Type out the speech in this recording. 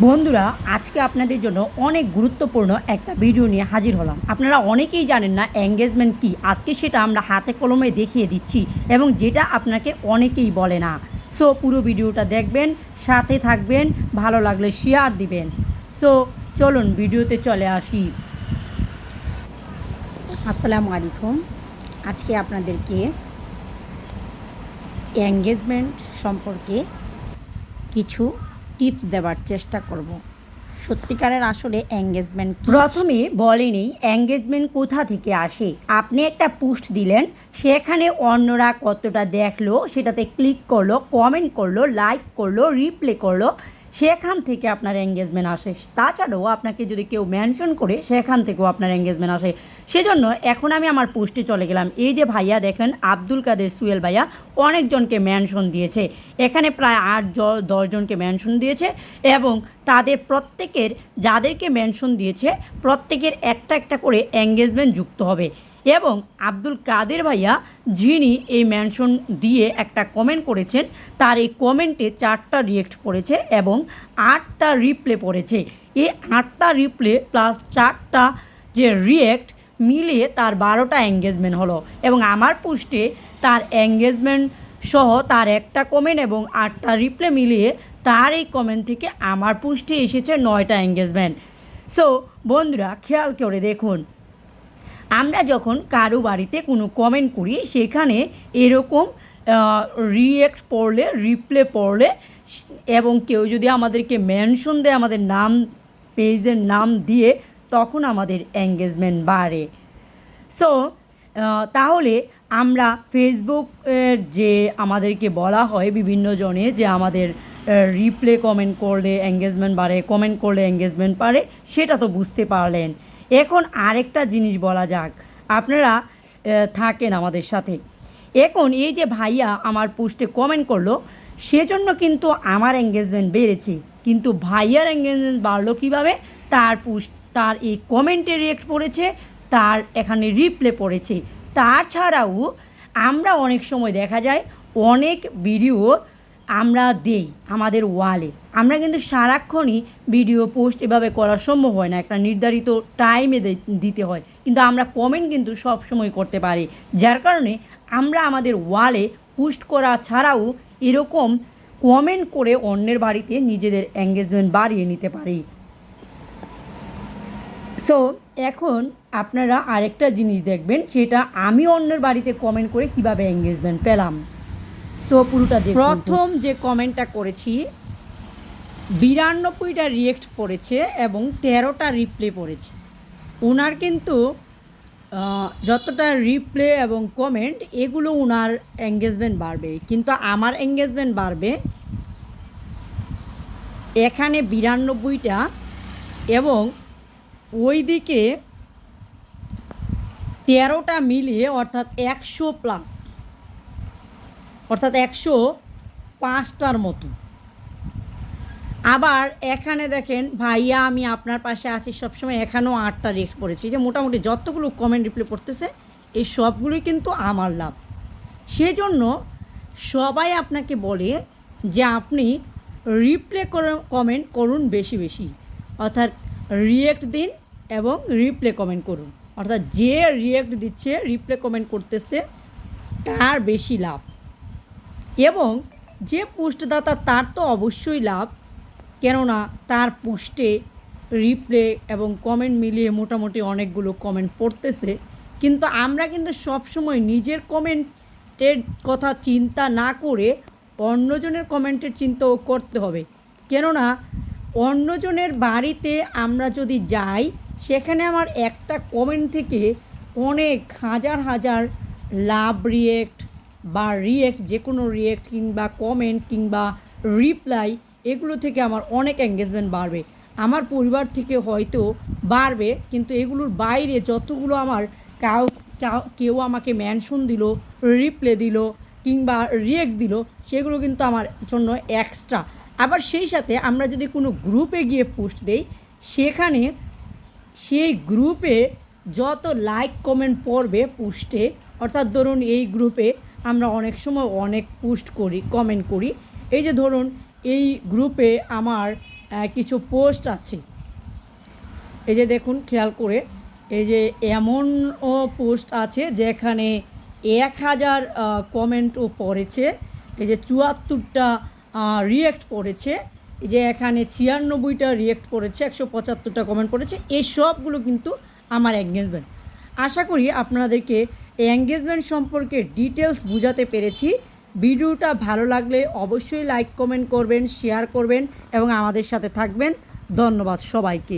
বন্ধুরা, আজকে আপনাদের জন্য অনেক গুরুত্বপূর্ণ একটা ভিডিও নিয়ে হাজির হলাম। আপনারা অনেকেই জানেন না এঙ্গেজমেন্ট কী। আজকে সেটা আমরা হাতে কলমে দেখিয়ে দিচ্ছি এবং যেটা আপনাকে অনেকেই বলে না। সো পুরো ভিডিওটা দেখবেন, সাথে থাকবেন, ভালো লাগলে শেয়ার দিবেন। সো চলুন ভিডিওতে চলে আসি। আসসালামু আলাইকুম। আজকে আপনাদেরকে এঙ্গেজমেন্ট সম্পর্কে কিছু টিপস দেওয়ার চেষ্টা করব। সত্যিকারের আসলে এঙ্গেজমেন্ট প্রথমে বলেনি এঙ্গেজমেন্ট কোথা থেকে আসে। আপনি একটা পোস্ট দিলেন, সেখানে অন্যরা কতটা দেখলো, সেটাতে ক্লিক করলো, কমেন্ট করলো, লাইক করলো, রিপ্লে করলো, সেখান থেকে আপনার এঙ্গেজমেন্ট আসে। তাছাড়াও আপনাকে যদি কেউ মেনশন করে, সেখান থেকেও আপনার এঙ্গেজমেন্ট আসে। সেজন্য এখন আমি আমার পোস্টে চলে গেলাম। এই যে ভাইয়া দেখেন, আব্দুল কাদের সুয়েল ভাইয়া অনেকজনকে মেনশন দিয়েছে। এখানে প্রায় 8-10 জনকে মেনশন দিয়েছে এবং তাদের প্রত্যেকের, যাদেরকে মেনশন দিয়েছে প্রত্যেকের একটা একটা করে এঙ্গেজমেন্ট যুক্ত হবে। এবং আব্দুল কাদের ভাইয়া, যিনি এই মেনশন দিয়ে একটা কমেন্ট করেছেন, তার এই কমেন্টে 4টা রিয়েক্ট পড়েছে এবং 8টা রিপ্লে পড়েছে। এই 8টা রিপ্লে প্লাস 4টা যে রিয়েক্ট মিলিয়ে তার 12টা এঙ্গেজমেন্ট হলো। এবং আমার পোস্টে তার এঙ্গেজমেন্ট সহ তার একটা কমেন্ট এবং 8টা রিপ্লে মিলিয়ে তার এই কমেন্ট থেকে আমার পোস্টে এসেছে 9টা এঙ্গেজমেন্ট। সো বন্ধুরা, খেয়াল করে দেখুন, আমরা যখন কারো বাড়িতে কোনো কমেন্ট করি, সেখানে এরকম রিয়েক্ট পড়লে, রিপ্লে পড়লে এবং কেউ যদি আমাদেরকে মেনশন দেয়, আমাদের নাম, পেজের নাম দিয়ে, তখন আমাদের এঙ্গেজমেন্ট বাড়ে। সো তাহলে আমরা ফেসবুক যে আমাদেরকে বলা হয় বিভিন্ন জনে যে আমাদের রিপ্লে কমেন্ট করলে এঙ্গেজমেন্ট বাড়ে, কমেন্ট করলে এঙ্গেজমেন্ট বাড়ে, সেটা তো বুঝতে পারলেন। এখন আরেকটা জিনিস বলা যাক, আপনারা থাকেন আমাদের সাথে। এখন এই যে ভাইয়া আমার পোস্টে কমেন্ট করলো, সেজন্য কিন্তু আমার এঙ্গেজমেন্ট বেড়েছে। কিন্তু ভাইয়ার এঙ্গেজমেন্ট বাড়লো কীভাবে? তার পোস্ট, তার এই কমেন্টে রিয়েক্ট পড়েছে, তার এখানে রিপ্লে পড়েছে। তাছাড়াও আমরা অনেক সময় দেখা যায় অনেক ভিডিও আমরা দেই আমাদের ওয়ালে। আমরা কিন্তু সারাক্ষণই ভিডিও পোস্ট এভাবে করা সম্ভব হয় না, একটা নির্ধারিত টাইমে দিতে হয়। কিন্তু আমরা কমেন্ট কিন্তু সব সময় করতে পারি, যার কারণে আমরা আমাদের ওয়ালে পোস্ট করা ছাড়াও এরকম কমেন্ট করে অন্যের বাড়িতে নিজেদের এঙ্গেজমেন্ট বাড়িয়ে নিতে পারি। সো এখন আপনারা আরেকটা জিনিস দেখবেন, সেটা আমি অন্যের বাড়িতে কমেন্ট করে কিভাবে এঙ্গেজমেন্ট পেলাম। সো পুরোটা দেখুন। প্রথম যে কমেন্টটা করেছি, 92টা রিয়েক্ট পড়েছে এবং 13টা রিপ্লে পড়েছে। ওনার কিন্তু যতটা রিপ্লে এবং কমেন্ট, এগুলো ওনার এঙ্গেজমেন্ট বাড়বে, কিন্তু আমার এঙ্গেজমেন্ট বাড়বে এখানে 92টা এবং ওই দিকে 13টা মিলিয়ে, অর্থাৎ 100+, অর্থাৎ 105টার মতো। আবার এখানে দেখেন, ভাইয়া আমি আপনার পাশে আছি সবসময়, এখানেও 8টা রিয়েক্ট পড়েছি। যে মোটামুটি যতগুলো কমেন্ট রিপ্লে পড়তেছে, এই সবগুলোই কিন্তু আমার লাভ। সেজন্য সবাই আপনাকে বলে যে আপনি রিপ্লে কমেন্ট করুন বেশি বেশি, অর্থাৎ রিয়েক্ট দিন এবং রিপ্লে কমেন্ট করুন। অর্থাৎ যে রিয়েক্ট দিচ্ছে, রিপ্লে কমেন্ট করতেছে, তার বেশি লাভ। এবং যে পোস্টদাতা, তার তো অবশ্যই লাভ, কেননা তার পোস্টে রিপ্লে এবং কমেন্ট মিলিয়ে মোটামুটি অনেকগুলো কমেন্ট পড়তেছে। কিন্তু আমরা কিন্তু সবসময় নিজের কমেন্টের কথা চিন্তা না করে অন্যজনের কমেন্টের চিন্তাও করতে হবে। কেননা অন্যজনের বাড়িতে আমরা যদি যাই, সেখানে আমার একটা কমেন্ট থেকে অনেক হাজার হাজার লাভ রিয়েক্ট বা রিয়েক্ট, যে কোনো রিয়েক্ট কিংবা কমেন্ট কিংবা রিপ্লাই, এগুলো থেকে আমার অনেক এঙ্গেজমেন্ট বাড়বে। আমার পরিবার থেকে হয়তো বাড়বে, কিন্তু এগুলোর বাইরে যতগুলো আমার কেউ আমাকে মেনশন দিল, রিপ্লে দিল কিংবা রিয়েক্ট দিল, সেগুলো কিন্তু আমার জন্য এক্সট্রা। আবার সেই সাথে আমরা যদি কোনো গ্রুপে গিয়ে পোস্ট দেই, সেখানে সেই গ্রুপে যত লাইক কমেন্ট পড়বে পোস্টে, অর্থাৎ ধরুন এই গ্রুপে আমরা অনেক সময় অনেক পোস্ট করি, কমেন্ট করি। এই যে ধরুন এই গ্রুপে আমার কিছু পোস্ট আছে। এই যে দেখুন খেয়াল করে, এই যে এমনও পোস্ট আছে যেখানে 1000 কমেন্টও পড়েছে, এই যে 74টা রিয়েক্ট পড়েছে, এই যে এখানে 96টা রিয়েক্ট পড়েছে, 175টা কমেন্ট পড়েছে। এই সবগুলো কিন্তু আমার এঙ্গেজমেন্ট। আশা করি আপনাদেরকে এই এঙ্গেজমেন্ট সম্পর্কে ডিটেলস বোঝাতে পেরেছি। ভিডিওটা ভালো লাগলে অবশ্যই লাইক কমেন্ট করবেন, শেয়ার করবেন এবং আমাদের সাথে থাকবেন। ধন্যবাদ সবাইকে।